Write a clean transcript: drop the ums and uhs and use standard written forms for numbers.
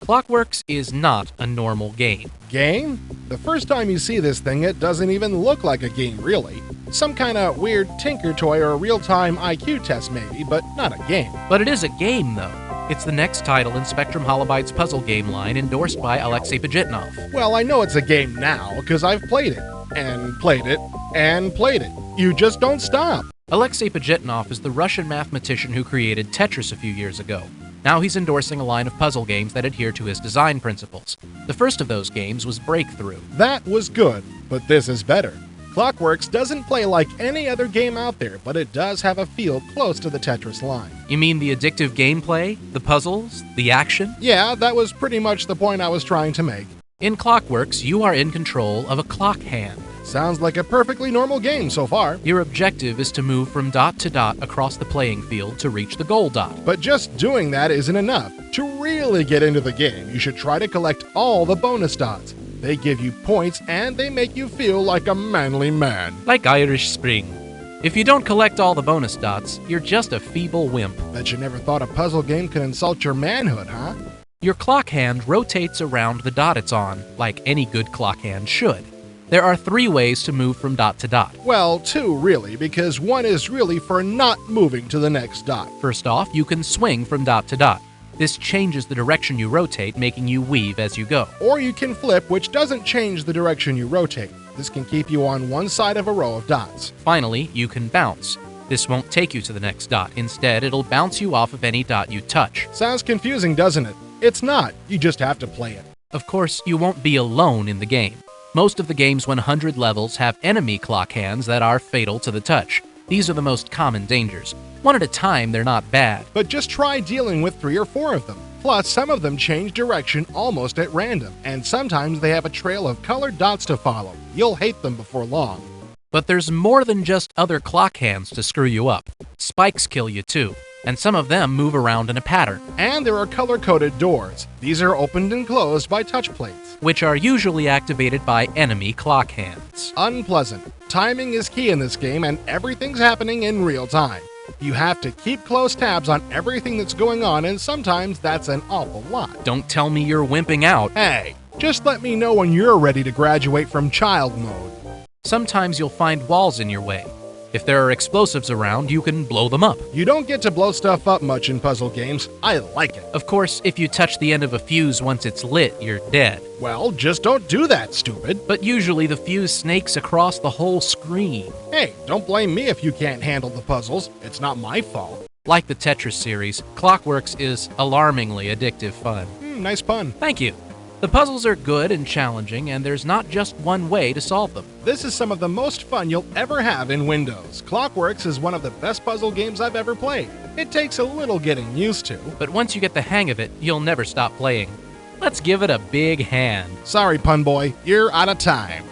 ClockWerx is not a normal game. Game? The first time you see this thing, it doesn't even look like a game, really. Some kind of weird tinker toy or real-time IQ test, maybe, but not a game. But it is a game, though. It's the next title in Spectrum Holobyte's puzzle game line, endorsed by Alexei Pajitnov. Well, I know it's a game now, because I've played it, and played it, and played it. You just don't stop. Alexei Pajitnov is the Russian mathematician who created Tetris a few years ago. Now he's endorsing a line of puzzle games that adhere to his design principles. The first of those games was Breakthrough. That was good, but this is better. ClockWerx doesn't play like any other game out there, but it does have a feel close to the Tetris line. You mean the addictive gameplay, the puzzles, the action? Yeah, that was pretty much the point I was trying to make. In ClockWerx, you are in control of a clock hand. Sounds like a perfectly normal game so far. Your objective is to move from dot to dot across the playing field to reach the goal dot. But just doing that isn't enough. To really get into the game, you should try to collect all the bonus dots. They give you points and they make you feel like a manly man. Like Irish Spring. If you don't collect all the bonus dots, you're just a feeble wimp. Bet you never thought a puzzle game could insult your manhood, huh? Your clock hand rotates around the dot it's on, like any good clock hand should. There are 3 ways to move from dot to dot. Well, 2 really, because one is really for not moving to the next dot. First off, you can swing from dot to dot. This changes the direction you rotate, making you weave as you go. Or you can flip, which doesn't change the direction you rotate. This can keep you on one side of a row of dots. Finally, you can bounce. This won't take you to the next dot. Instead, it'll bounce you off of any dot you touch. Sounds confusing, doesn't it? It's not. You just have to play it. Of course, you won't be alone in the game. Most of the game's 100 levels have enemy clock hands that are fatal to the touch. These are the most common dangers. One at a time, they're not bad. But just try dealing with 3 or 4 of them. Plus, some of them change direction almost at random, and sometimes they have a trail of colored dots to follow. You'll hate them before long. But there's more than just other clock hands to screw you up. Spikes kill you too, and some of them move around in a pattern. And there are color-coded doors. These are opened and closed by touch plates, which are usually activated by enemy clock hands. Unpleasant. Timing is key in this game, and everything's happening in real time. You have to keep close tabs on everything that's going on, and sometimes that's an awful lot. Don't tell me you're wimping out. Hey, just let me know when you're ready to graduate from child mode. Sometimes you'll find walls in your way. If there are explosives around, you can blow them up. You don't get to blow stuff up much in puzzle games. I like it. Of course, if you touch the end of a fuse once it's lit, you're dead. Well, just don't do that, stupid. But usually the fuse snakes across the whole screen. Hey, don't blame me if you can't handle the puzzles. It's not my fault. Like the Tetris series, ClockWerx is alarmingly addictive fun. Nice pun. Thank you. The puzzles are good and challenging, and there's not just one way to solve them. This is some of the most fun you'll ever have in Windows. ClockWerx is one of the best puzzle games I've ever played. It takes a little getting used to. But once you get the hang of it, you'll never stop playing. Let's give it a big hand. Sorry, pun boy, you're out of time.